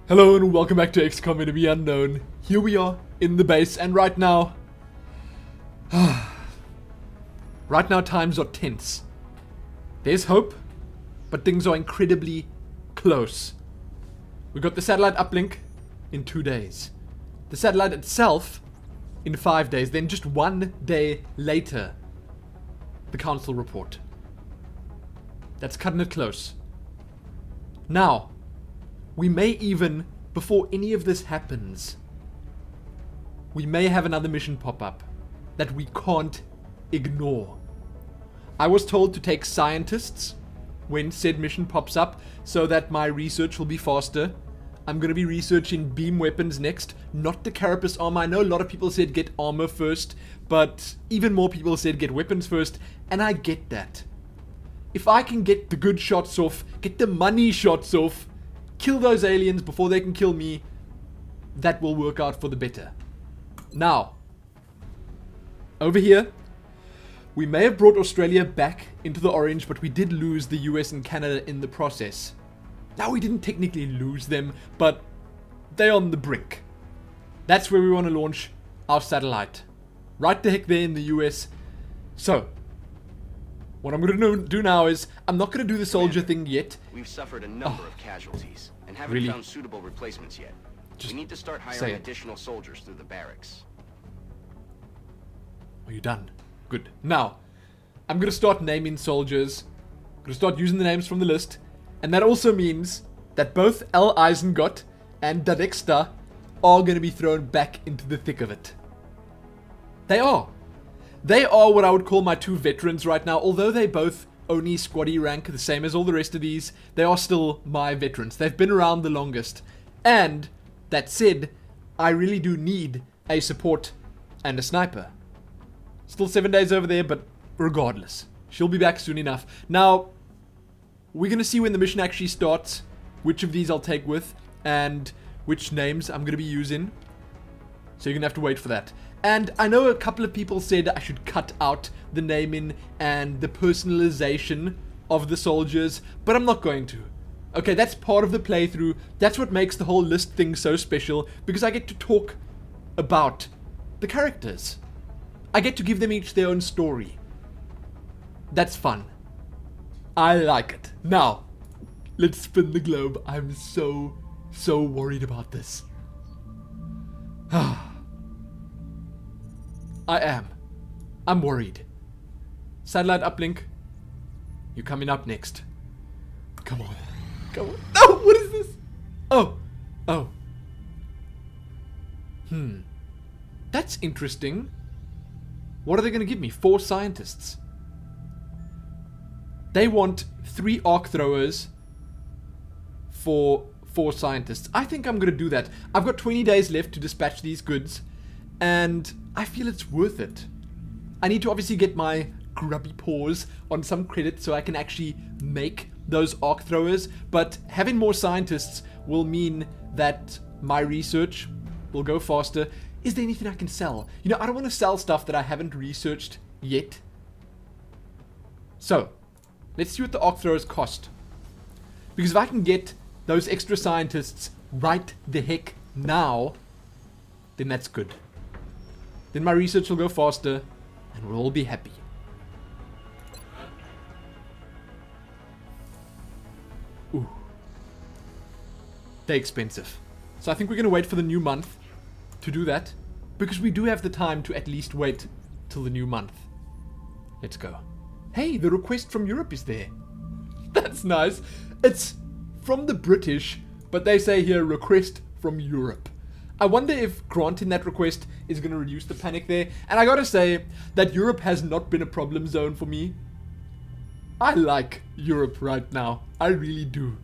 Hello and welcome back to XCOM Enemy Unknown. Here we are in the base, and right now times are tense. There's hope, but things are incredibly close. We got the satellite uplink in 2 days. The satellite itself in 5 days. Then just 1 day later, the council report. That's cutting it close. Now, we may even, before any of this happens, we may have another mission pop up that we can't ignore. I was told to take scientists when said mission pops up so that my research will be faster. I'm going to be researching beam weapons next, not the carapace armor. I know a lot of people said get armor first, but even more people said get weapons first, and I get that. If I can get the good shots off, get the money shots off, kill those aliens before they can kill me, that will work out for the better. Now, over here, we may have brought Australia back into the orange, but we did lose the US and Canada in the process. Now, we didn't technically lose them, but they're on the brink. That's where we want to launch our satellite. Right the heck there in the US. So, what I'm going to do now is, I'm not going to do the soldier thing yet. We've suffered a number of casualties and haven't really? found suitable replacements yet. We need to start hiring additional soldiers through the barracks. Are you done? Good. Now, I'm going to start naming soldiers. I'm going to start using the names from the list. And that also means that both L. Isengott and Dadexta are going to be thrown back into the thick of it. They are. They are what I would call my two veterans right now. Although they both only squaddy rank, the same as all the rest of these, they are still my veterans. They've been around the longest. And, that said, I really do need a support and a sniper. Still 7 days over there, but regardless, she'll be back soon enough. Now, we're going to see when the mission actually starts, which of these I'll take with, and which names I'm going to be using. So you're going to have to wait for that. And I know a couple of people said I should cut out the naming and the personalization of the soldiers, but I'm not going to. Okay, that's part of the playthrough. That's what makes the whole list thing so special, because I get to talk about the characters. I get to give them each their own story. That's fun. I like it. Now, let's spin the globe. I'm so worried about this. I am. I'm worried. Satellite uplink. You're coming up next. Come on. Come on. No! What is this? Oh. That's interesting. What are they going to give me? 4 scientists. They want 3 arc throwers for 4 scientists. I think I'm going to do that. I've got 20 days left to dispatch these goods, and I feel it's worth it. I need to obviously get my grubby paws on some credit so I can actually make those arc throwers, but having more scientists will mean that my research will go faster. Is there anything I can sell? You know, I don't want to sell stuff that I haven't researched yet. So, let's see what the arc throwers cost. Because if I can get those extra scientists right the heck now, then that's good. Then my research will go faster, and we'll all be happy. Ooh. They're expensive. So I think we're going to wait for the new month to do that, because we do have the time to at least wait till the new month. Let's go. Hey, the request from Europe is there. That's nice. It's from the British, but they say here, request from Europe. I wonder if granting that request is going to reduce the panic there. And I gotta say that Europe has not been a problem zone for me. I like Europe right now. I really do.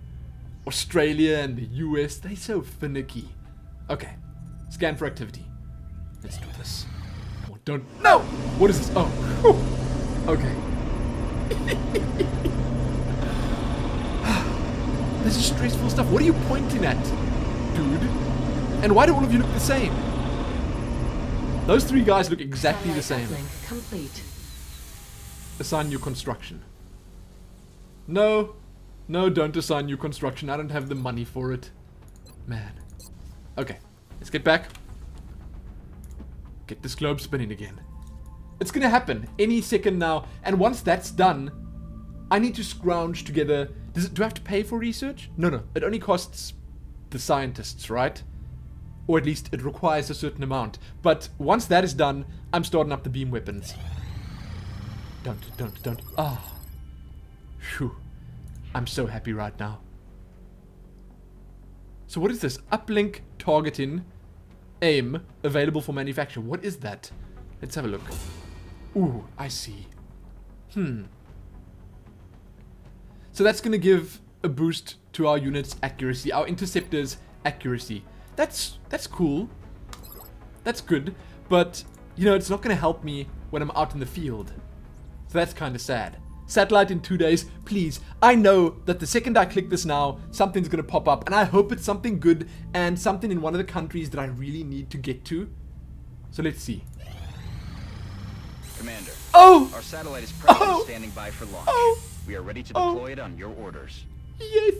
Australia and the US, they're so finicky. Okay, scan for activity. Let's do this. Oh, don't. No! What is this? Oh, whew. Okay. This is stressful stuff. What are you pointing at, dude? And why do all of you look the same? Those 3 guys look exactly the same. Complete. Assign new construction. No, don't assign new construction. I don't have the money for it. Man. Okay. Let's get back. Get this globe spinning again. It's gonna happen any second now. And once that's done, I need to scrounge together. Do I have to pay for research? No. It only costs the scientists, right? Or at least it requires a certain amount. But once that is done, I'm starting up the beam weapons. Don't. Ah. Phew. I'm so happy right now. So what is this? Uplink targeting aim available for manufacture. What is that? Let's have a look. Ooh, I see. So that's going to give a boost to our unit's accuracy, our interceptor's accuracy. That's cool. That's good. But, you know, it's not going to help me when I'm out in the field. So that's kind of sad. Satellite in 2 days, please. I know that the second I click this now, something's going to pop up. And I hope it's something good and something in one of the countries that I really need to get to. So let's see. Commander. Oh! Our satellite is presently standing by for launch. Oh! We are ready to deploy it on your orders. Yes!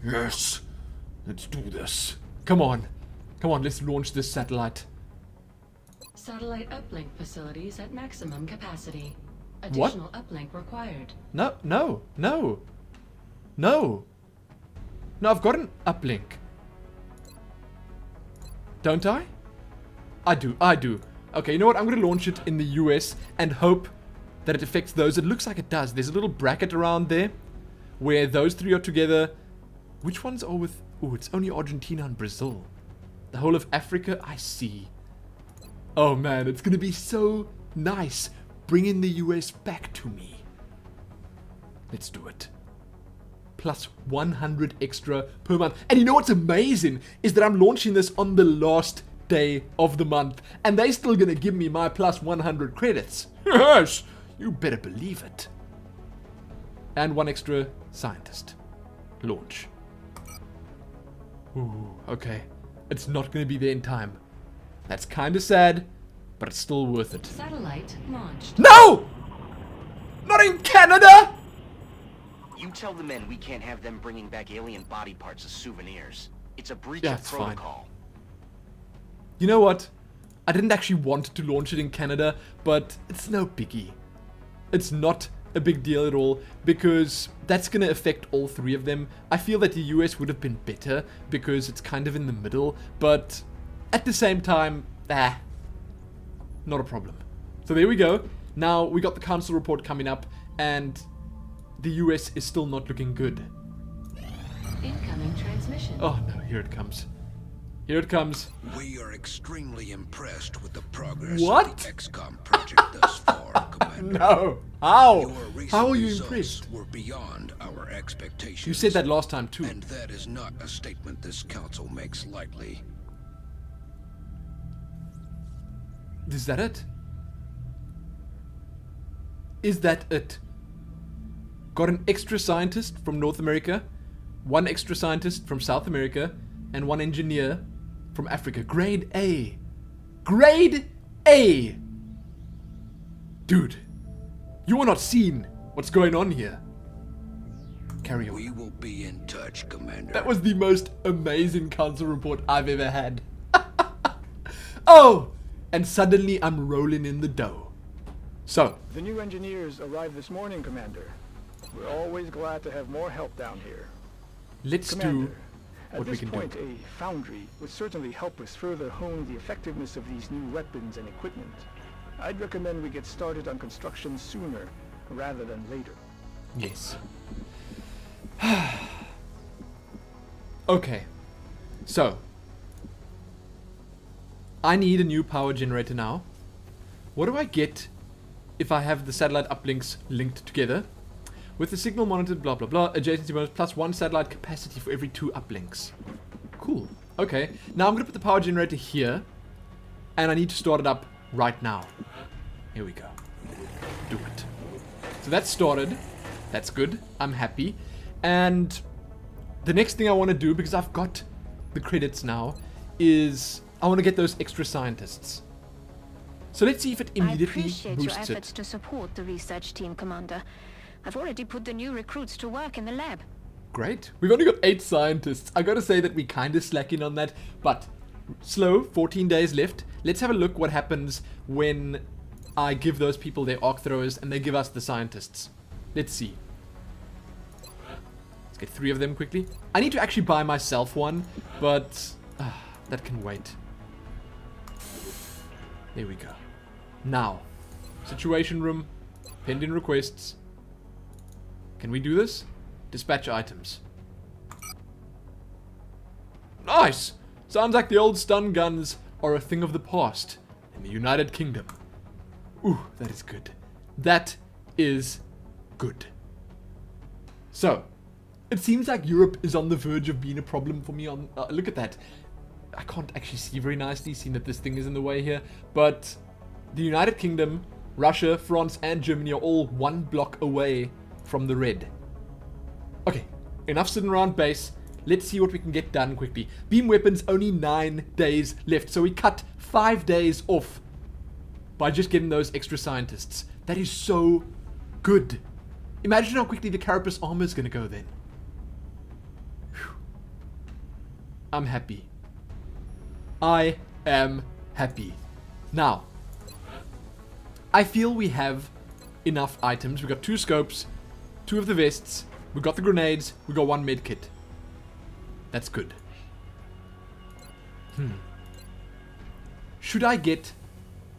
Let's do this. Come on, let's launch this satellite. Satellite uplink facilities at maximum capacity. Additional uplink required. No, I've got an uplink. Don't I? I do. Okay, you know what? I'm going to launch it in the US and hope that it affects those. It looks like it does. There's a little bracket around there where those three are together. Which ones are with... Oh, it's only Argentina and Brazil. The whole of Africa, I see. Oh man, it's going to be so nice bringing the US back to me. Let's do it. Plus 100 extra per month. And you know what's amazing is that I'm launching this on the last day of the month. And they're still going to give me my plus 100 credits. Yes, you better believe it. And one extra scientist. Launch. Ooh, okay. It's not going to be there in time. That's kind of sad, but it's still worth it. Satellite launched. No! Not in Canada! You tell the men we can't have them bringing back alien body parts as souvenirs. It's a breach of protocol. Fine. You know what? I didn't actually want to launch it in Canada, but it's no biggie. It's not a big deal at all, because that's going to affect all three of them. I feel that the US would have been better, because it's kind of in the middle, but at the same time, not a problem. So there we go. Now, we got the council report coming up, and the US is still not looking good. Incoming transmission. Oh no, here it comes. Here it comes. We are extremely impressed with the progress What? of the XCOM project thus far, Commander. No. How? Your recent How are you results impressed? were beyond our expectations. You said that last time too. And that is not a statement this council makes lightly. Is that it? Is that it? Got an extra scientist from North America, one extra scientist from South America, and one engineer from Africa. Grade A. Grade A! Dude, you are not seeing what's going on here. Carry on. We will be in touch, Commander. That was the most amazing council report I've ever had. Oh! And suddenly I'm rolling in the dough. So. The new engineers arrived this morning, Commander. We're always glad to have more help down here. Let's Commander, do at what we this can point, do. a foundry would certainly help us further hone the effectiveness of these new weapons and equipment. I'd recommend we get started on construction sooner rather than later. Yes. Okay. So. I need a new power generator now. What do I get if I have the satellite uplinks linked together? With the signal monitored, blah blah blah, adjacency bonus plus 1 satellite capacity for every 2 uplinks. Cool. Okay. Now I'm going to put the power generator here. And I need to start it up right now. Here we go. Do it. So that's started. That's good. I'm happy. And the next thing I want to do, because I've got the credits now, is I want to get those extra scientists. So let's see if it immediately boosts it. I appreciate your efforts it. to support the research team, Commander. I've already put the new recruits to work in the lab. Great. We've only got 8 scientists. I gotta say that we kind of slacking on that, but slow. 14 days left. Let's have a look what happens when I give those people their arc throwers and they give us the scientists. Let's see. Let's get 3 of them quickly. I need to actually buy myself one, but that can wait. There we go. Now, situation room, pending requests. Can we do this? Dispatch items. Nice! Sounds like the old stun guns are a thing of the past in the United Kingdom. Ooh, that is good. That is good. So, it seems like Europe is on the verge of being a problem for me. Look at that. I can't actually see very nicely, seeing that this thing is in the way here. But the United Kingdom, Russia, France, and Germany are all 1 block away from the red. Okay, enough sitting around base. Let's see what we can get done quickly. Beam weapons, only 9 days left. So we cut 5 days off by just getting those extra scientists. That is so good. Imagine how quickly the Carapace armor is going to go then. Whew. I'm happy. I am happy. Now, I feel we have enough items. We've got 2 scopes, 2 of the vests, we've got the grenades, we've got 1 med kit. That's good. Should I get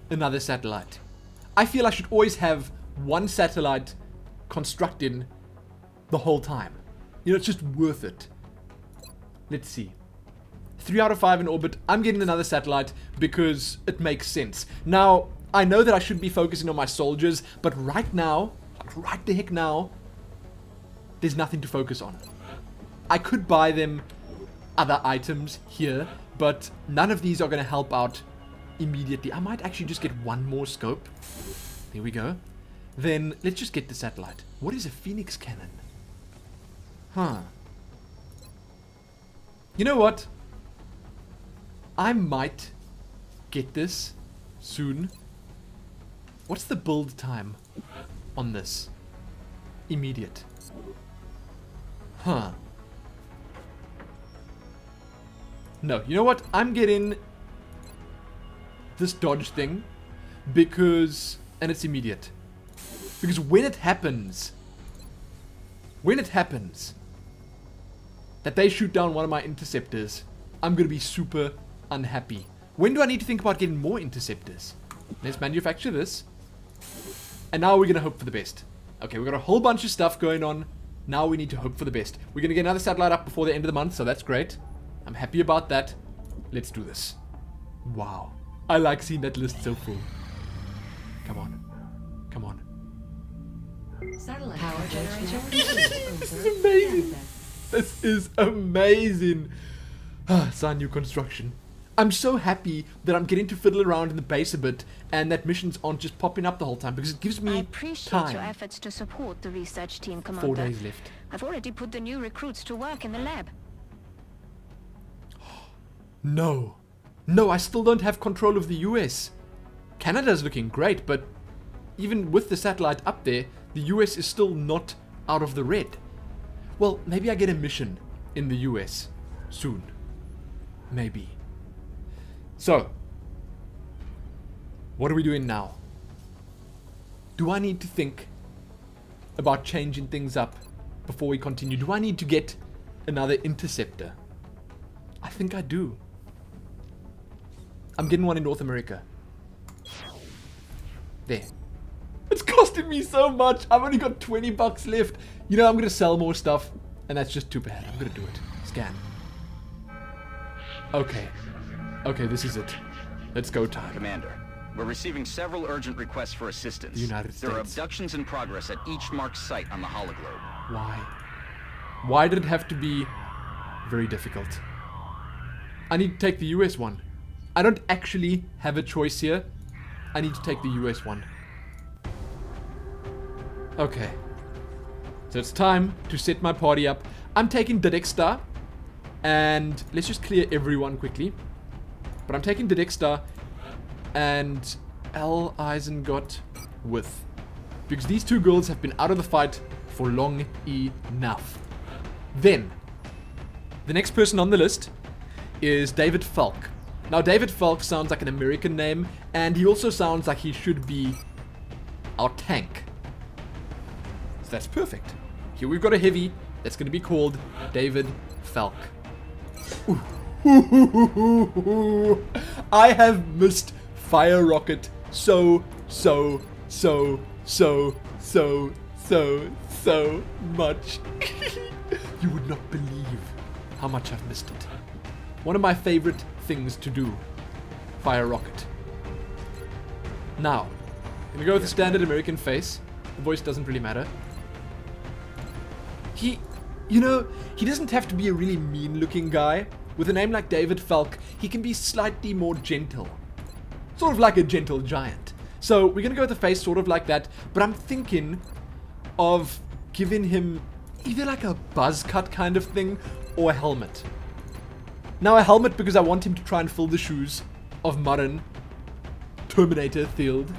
another satellite? I feel I should always have 1 satellite constructing the whole time. You know, it's just worth it. Let's see. 3 out of 5 in orbit. I'm getting another satellite because it makes sense. Now, I know that I should be focusing on my soldiers, but right now, like right the heck now, there's nothing to focus on. I could buy them other items here, but none of these are going to help out immediately. I might actually just get 1 more scope. There we go. Then let's just get the satellite. What is a Phoenix cannon? Huh. You know what? I might get this soon. What's the build time on this? Immediate. Huh. No, you know what? I'm getting this dodge thing because... and it's immediate. Because when it happens that they shoot down one of my interceptors, I'm going to be super unhappy. When do I need to think about getting more interceptors? Let's manufacture this. And now we're going to hope for the best. Okay, we've got a whole bunch of stuff going on. Now we need to hope for the best. We're going to get another satellite up before the end of the month, so that's great. I'm happy about that. Let's do this. Wow. I like seeing that list so full. Come on. Come on. Satellite power generator. This is amazing. This is amazing. Sign new construction. I'm so happy that I'm getting to fiddle around in the base a bit and that missions aren't just popping up the whole time because it gives me I appreciate time. your efforts to support the research team, Commander. 4 days left. I've already put the new recruits to work in the lab. No. No, I still don't have control of the US. Canada's looking great, but even with the satellite up there, the US is still not out of the red. Well, maybe I get a mission in the US soon. Maybe. So, what are we doing now? Do I need to think about changing things up before we continue? Do I need to get another interceptor? I think I do. I'm getting one in North America. There. It's costing me so much. I've only got 20 bucks left. You know, I'm going to sell more stuff, and that's just too bad. I'm going to do it. Scan. Okay. Okay, this is it. Let's go time. Commander, we're receiving several urgent requests for assistance. United There are States. abductions in progress at each marked site on the hologlobe. Why? Why did it have to be very difficult? I need to take the US one. I don't actually have a choice here. I need to take the US one. Okay. So it's time to set my party up. I'm taking Didexstar. And let's just clear everyone quickly. But I'm taking Didexstar and L. Eisengot with. Because these 2 girls have been out of the fight for long enough. Then, the next person on the list is David Falk. Now, David Falk sounds like an American name, and he also sounds like he should be our tank. So that's perfect. Here we've got a heavy that's going to be called David Falk. Ooh. I have missed Fire Rocket so much. You would not believe how much I've missed it. One of my favorite things to do. Fire Rocket. Now, I'm gonna go with the standard American face. The voice doesn't really matter. He doesn't have to be a really mean looking guy. With a name like David Falk, he can be slightly more gentle. Sort of like a gentle giant. So we're gonna go with the face sort of like that, but I'm thinking of giving him either like a buzz cut kind of thing or a helmet. Now a helmet because I want him to try and fill the shoes of modern Terminator Field.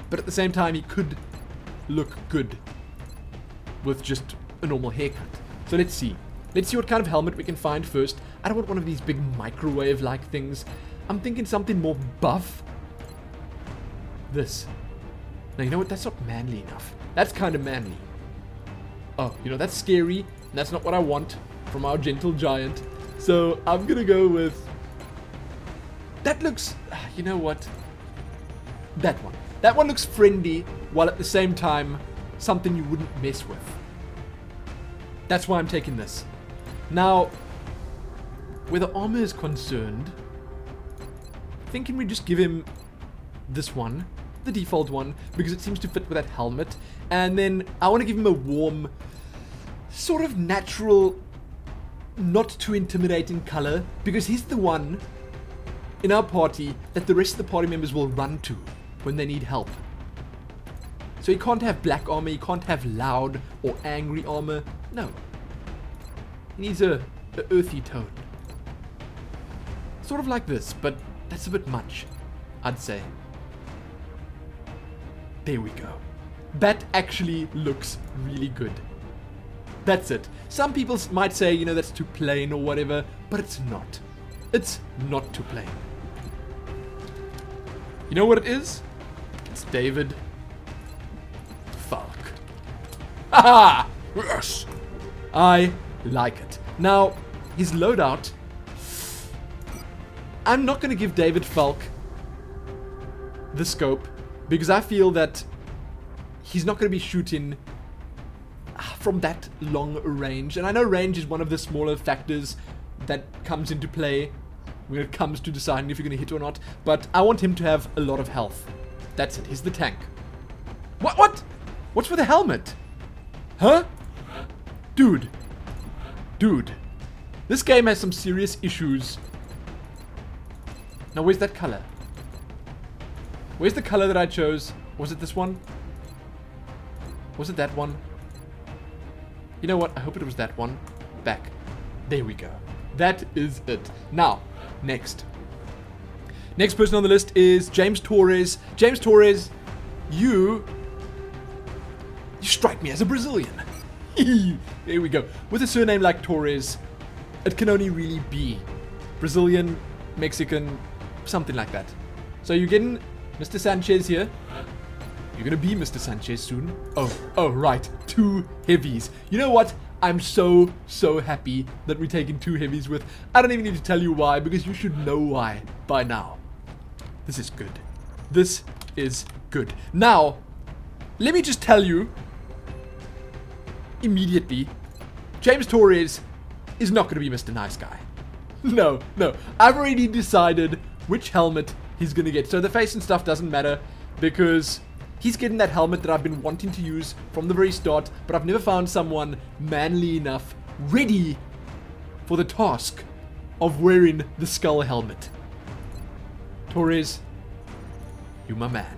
But at the same time he could look good with just a normal haircut. So let's see. Let's see what kind of helmet we can find first. I don't want one of these big microwave-like things. I'm thinking something more buff. This. Now, you know what? That's not manly enough. That's kind of manly. Oh, that's scary. And that's not what I want from our gentle giant. So, I'm gonna go with... That looks... You know what? That one. That one looks friendly, while at the same time, something you wouldn't mess with. That's why I'm taking this. Now, where the armor is concerned, thinking we just give him this one, the default one, because it seems to fit with that helmet. And then I want to give him a warm, sort of natural, not too intimidating color, because he's the one in our party that the rest of the party members will run to when they need help. So he can't have black armor, he can't have loud or angry armor. No. He needs a earthy tone. Sort of like this, but that's a bit much, I'd say. There we go. That actually looks really good. That's it. Some people might say, that's too plain or whatever, but it's not. It's not too plain. You know what it is? It's David Falk. Haha! Yes! I like it. Now, his loadout... I'm not going to give David Falk the scope, because I feel that he's not going to be shooting from that long range. And I know range is one of the smaller factors that comes into play when it comes to deciding if you're going to hit or not. But I want him to have a lot of health. That's it. He's the tank. What? What's with the helmet? Huh? Dude. This game has some serious issues. Now, where's that color? Where's the color that I chose? Was it this one? Was it that one? You know what? I hope it was that one. Back. There we go. That is it. Now, next. Next person on the list is James Torres. James Torres, you strike me as a Brazilian. There we go. With a surname like Torres, it can only really be Brazilian, Mexican, something like that. So you're getting Mr. Sanchez here. You're gonna be Mr. Sanchez soon. Oh, right. 2 heavies. You know what? I'm so happy that we're taking 2 heavies with. I don't even need to tell you why, because you should know why by now. This is good. This is good. Now, let me just tell you immediately, James Torres is not going to be Mr. Nice Guy. No. I've already decided which helmet he's going to get. So the face and stuff doesn't matter, because he's getting that helmet that I've been wanting to use from the very start, but I've never found someone manly enough, ready for the task of wearing the skull helmet. Torres, you my man.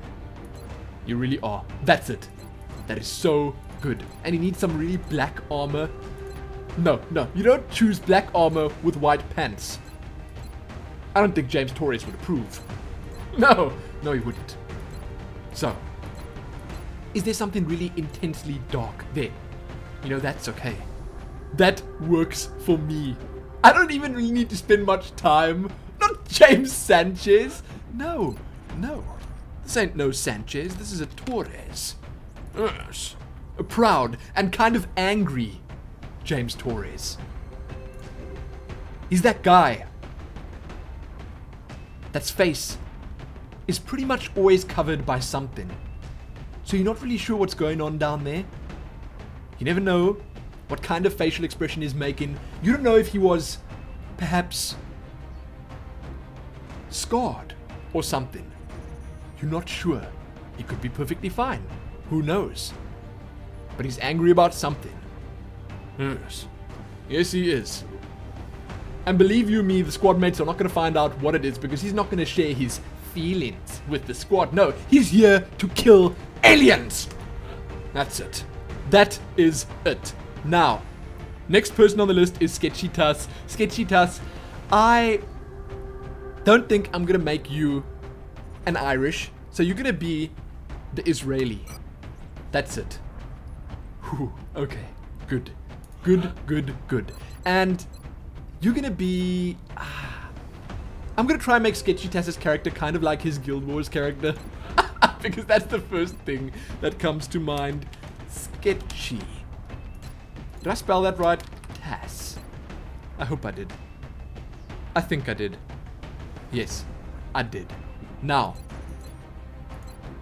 You really are. That's it. That is so good. And he needs some really black armor. No, you don't choose black armor with white pants. I don't think James Torres would approve. No, he wouldn't. So, is there something really intensely dark there? That's okay. That works for me. I don't even really need to spend much time. Not James Sanchez. No. This ain't no Sanchez. This is a Torres. Yes. A proud and kind of angry James Torres. He's that guy. That's face is pretty much always covered by something. So you're not really sure what's going on down there. You never know what kind of facial expression he's making. You don't know if he was perhaps scarred or something. You're not sure. He could be perfectly fine. Who knows? But he's angry about something. Yes. Yes, he is. And believe you me, the squad mates are not going to find out what it is because he's not going to share his feelings with the squad. No, he's here to kill aliens. That's it. That is it. Now, next person on the list is Sketchy Tess. Sketchy Tess, I don't think I'm going to make you an Irish. So you're going to be the Israeli. That's it. Whew, okay. Good. Good. And you're going to be... I'm going to try and make Sketchy Tess's character kind of like his Guild Wars character. Because that's the first thing that comes to mind. Sketchy. Did I spell that right? Tess. I hope I did. I think I did. Yes, I did. Now,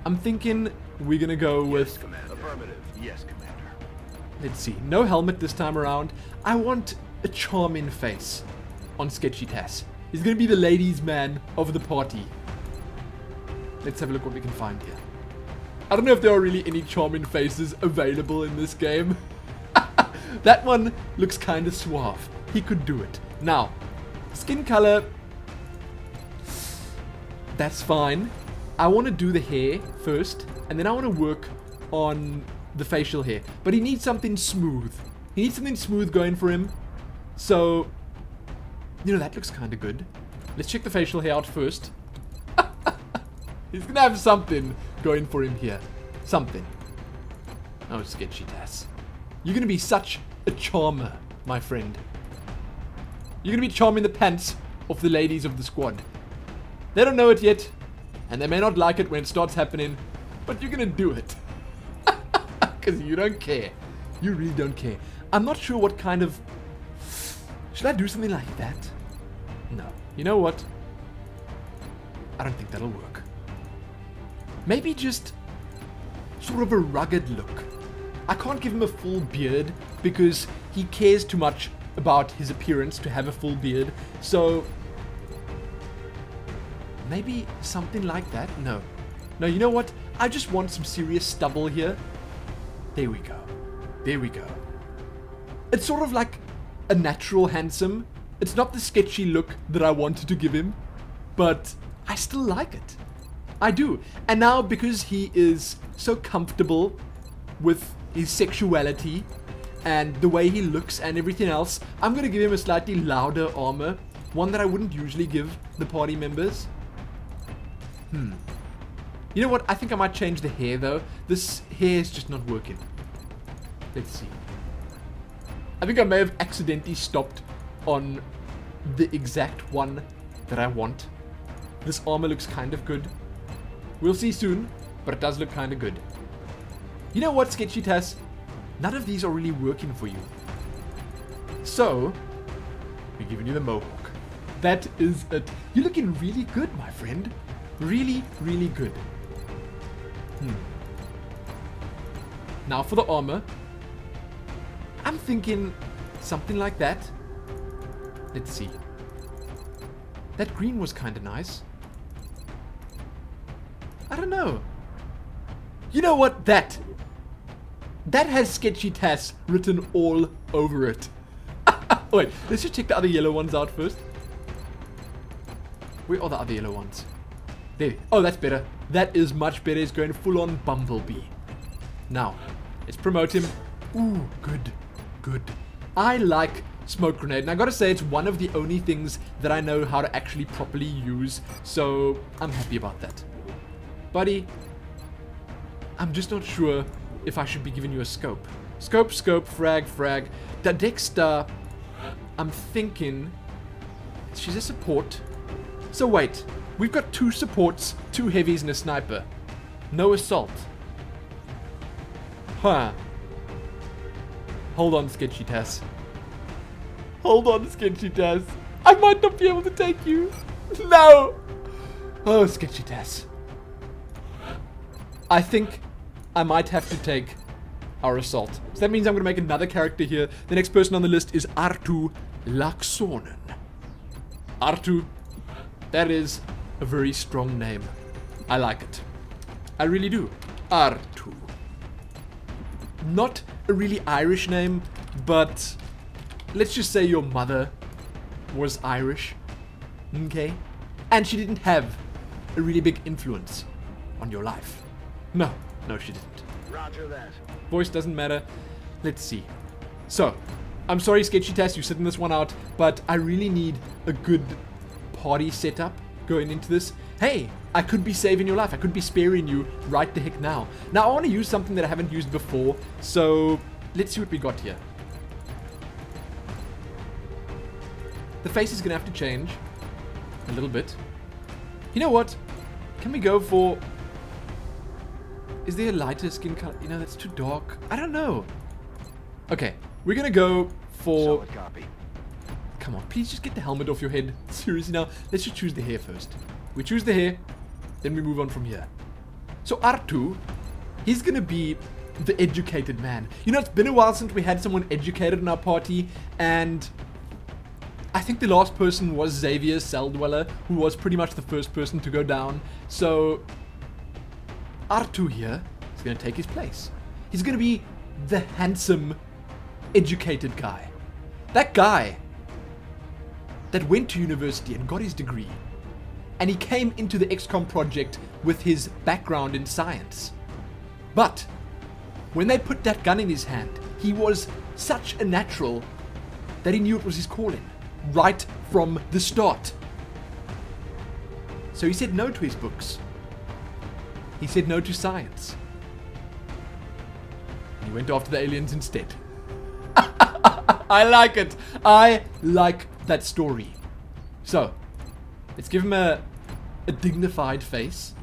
I'm thinking we're going to go with... Affirmative. Yes, Commander. Let's see. No helmet this time around. I want a charming face on Sketchy Tess. He's going to be the ladies' man of the party. Let's have a look what we can find here. I don't know if there are really any charming faces available in this game. That one looks kind of suave. He could do it. Now, skin color. That's fine. I want to do the hair first, and then I want to work on the facial hair. But he needs something smooth. He needs something smooth going for him. So, you know, that looks kind of good. Let's check the facial hair out first. He's going to have something going for him here. Something. Oh, Sketchy Tess. You're going to be such a charmer, my friend. You're going to be charming the pants of the ladies of the squad. They don't know it yet, and they may not like it when it starts happening, but you're going to do it. Because you don't care. You really don't care. I'm not sure what kind of... Should I do something like that? No. You know what? I don't think that'll work. Maybe just sort of a rugged look. I can't give him a full beard because he cares too much about his appearance to have a full beard. So maybe something like that? No. No, you know what? I just want some serious stubble here. There we go. There we go. It's sort of like a natural handsome. It's not the sketchy look that I wanted to give him, but I still like it. I do. And now because he is so comfortable with his sexuality and the way he looks and everything else, I'm going to give him a slightly louder armor. One that I wouldn't usually give the party members. You know what? I think I might change the hair though. This hair is just not working. Let's see. I think I may have accidentally stopped on the exact one that I want. This armor looks kind of good. We'll see soon, but it does look kind of good. You know what, Sketchy Tess? None of these are really working for you. So, we're giving you the mohawk. That is it. You're looking really good, my friend. Really, really good. Now for the armor. I'm thinking something like that. Let's see. That green was kind of nice. I don't know. You know what? That has Sketchy Tess written all over it. Wait, let's just check the other yellow ones out first. Where are the other yellow ones? There. Oh, that's better. That is much better. It's going full on Bumblebee. Now, let's promote him. Ooh, good. Good. I like Smoke Grenade. And I gotta say, it's one of the only things that I know how to actually properly use. So, I'm happy about that. Buddy, I'm just not sure if I should be giving you a scope. Scope, frag. The Dexter, I'm thinking she's a support. So wait, we've got 2 supports, 2 heavies, and a sniper. No assault. Huh. Hold on, Sketchy Tess. Hold on, Sketchy Tess. I might not be able to take you. No! Oh, Sketchy Tess. I think I might have to take our assault. So that means I'm going to make another character here. The next person on the list is Artu Laksonen. Artu. That is a very strong name. I like it. I really do. Artu. Not a really Irish name, but let's just say your mother was Irish. Okay? And she didn't have a really big influence on your life. No, she didn't. Roger that. Voice doesn't matter. Let's see. So, I'm sorry, Sketchy Tess, you're sitting this one out, but I really need a good party setup going into this. Hey, I could be saving your life. I could be sparing you right the heck now. Now, I want to use something that I haven't used before, so let's see what we got here. The face is going to have to change a little bit. You know what? Can we go for... Is there a lighter skin color? You know, that's too dark. I don't know. Okay, we're going to go for... Solid copy. Come on, please just get the helmet off your head. Seriously now, let's just choose the hair first. We choose the hair, then we move on from here. So Artu, he's gonna be the educated man. You know, it's been a while since we had someone educated in our party, and I think the last person was Xavier Cell Dweller, who was pretty much the first person to go down. So Artu here is gonna take his place. He's gonna be the handsome, educated guy. That guy that went to university and got his degree. And he came into the XCOM project with his background in science. But when they put that gun in his hand, he was such a natural that he knew it was his calling right from the start. So he said no to his books. He said no to science. And he went after the aliens instead. I like it. I like that story. So, let's give him a dignified face.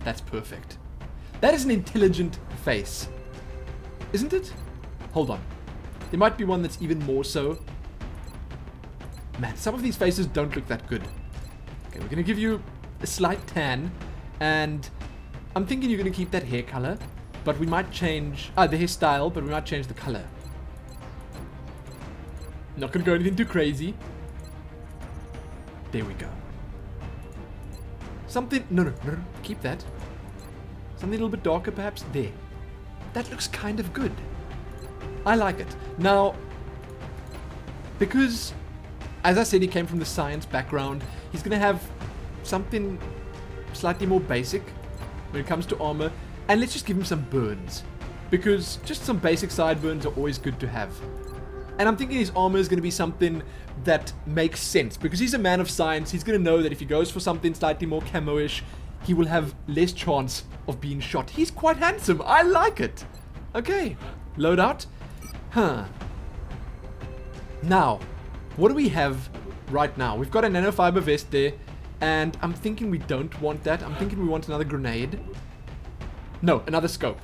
That's perfect. That is an intelligent face. Isn't it? Hold on. There might be one that's even more so. Man, some of these faces don't look that good. Okay, we're going to give you a slight tan. And I'm thinking you're going to keep that hair color. But we might change... the hairstyle, but we might change the color. Not going to go anything too crazy. There we go. Something... No. Keep that. Something a little bit darker, perhaps. There. That looks kind of good. I like it. Now, because, as I said, he came from the science background, he's going to have something slightly more basic when it comes to armor. And let's just give him some burns. Because just some basic sideburns are always good to have. And I'm thinking his armor is going to be something that makes sense. Because he's a man of science. He's going to know that if he goes for something slightly more camo-ish, he will have less chance of being shot. He's quite handsome. I like it. Okay. Load out. Now, what do we have right now? We've got a nanofiber vest there. And I'm thinking we don't want that. I'm thinking we want another grenade. No, another scope.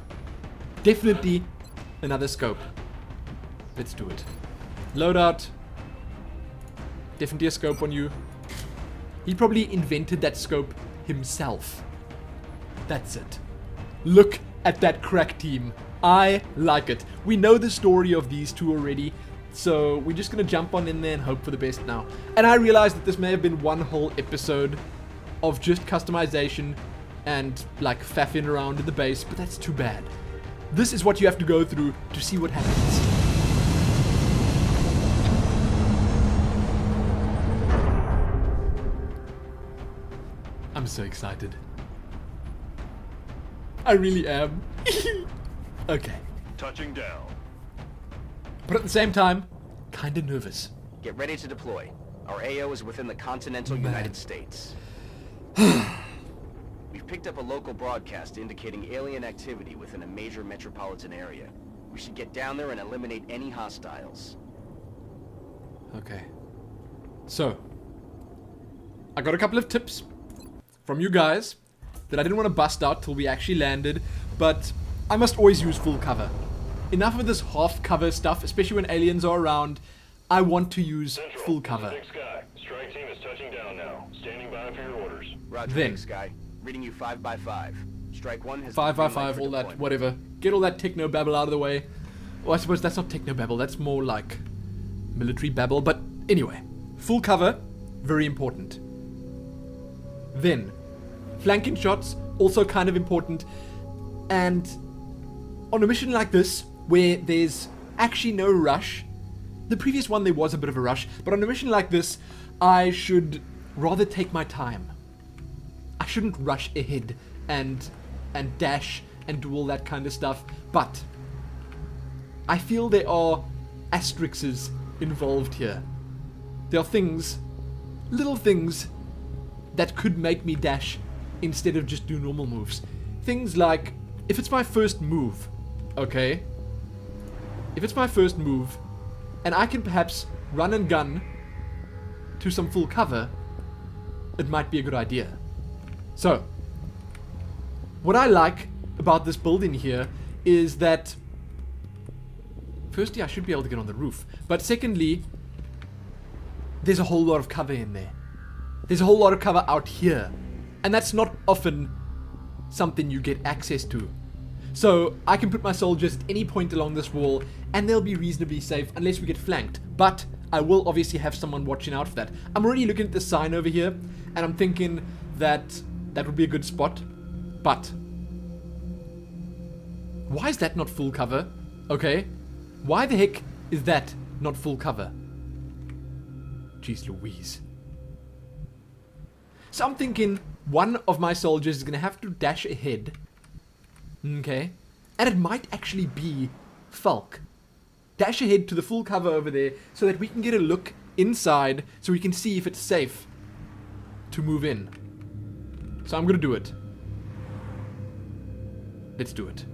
Definitely another scope. Let's do it. Loadout. Definitely a scope on you. He probably invented that scope himself. That's it. Look at that crack team. I like it. We know the story of these two already. So we're just going to jump on in there and hope for the best now. And I realize that this may have been one whole episode of just customization and like faffing around in the base, but that's too bad. This is what you have to go through to see what happens. I'm so excited. I really am. Okay. Touching down. But at the same time, kinda nervous. Get ready to deploy. Our AO is within the continental Man. United States. We've We've picked up a local broadcast indicating alien activity within a major metropolitan area. We should get down there and eliminate any hostiles. Okay. So, I got a couple of tips from you guys that I didn't want to bust out till we actually landed, but I must always use full cover. Enough of this half cover stuff, especially when aliens are around. I want to use full cover. Big Sky. Strike team is touching down now. Standing by for your orders. Roger, Then. Big Sky. Reading you 5x5. Strike 1 has 5x5, all that, whatever. Get all that techno babble out of the way. Well, I suppose that's not techno babble, that's more like military babble. But anyway, full cover, very important. Then, flanking shots, also kind of important. And on a mission like this, where there's actually no rush, the previous one there was a bit of a rush, but on a mission like this, I should rather take my time. I shouldn't rush ahead and dash and do all that kind of stuff, but I feel there are asterisks involved here. There are things, little things, that could make me dash instead of just do normal moves. Things like, if it's my first move, okay? If it's my first move, and I can perhaps run and gun to some full cover, it might be a good idea. So, what I like about this building here is that, firstly, I should be able to get on the roof, but secondly, there's a whole lot of cover in there. There's a whole lot of cover out here, and that's not often something you get access to. So I can put my soldiers at any point along this wall and they'll be reasonably safe unless we get flanked. But I will obviously have someone watching out for that. I'm already looking at the sign over here and I'm thinking that that would be a good spot. But why is that not full cover? Okay. Why the heck is that not full cover? Jeez Louise. So I'm thinking one of my soldiers is going to have to dash ahead. Okay. And it might actually be Falk. Dash ahead to the full cover over there so that we can get a look inside so we can see if it's safe to move in. So I'm going to do it. Let's do it.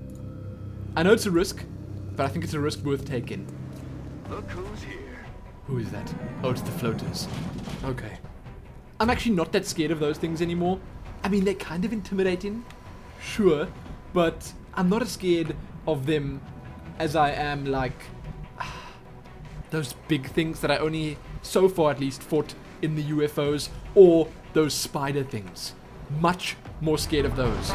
I know it's a risk, but I think it's a risk worth taking. Look who's here. Who is that? Oh, it's the floaters. Okay. I'm actually not that scared of those things anymore. I mean, they're kind of intimidating. Sure. But I'm not as scared of them as I am, like, those big things that I only, so far at least, fought in the UFOs, or those spider things. Much more scared of those.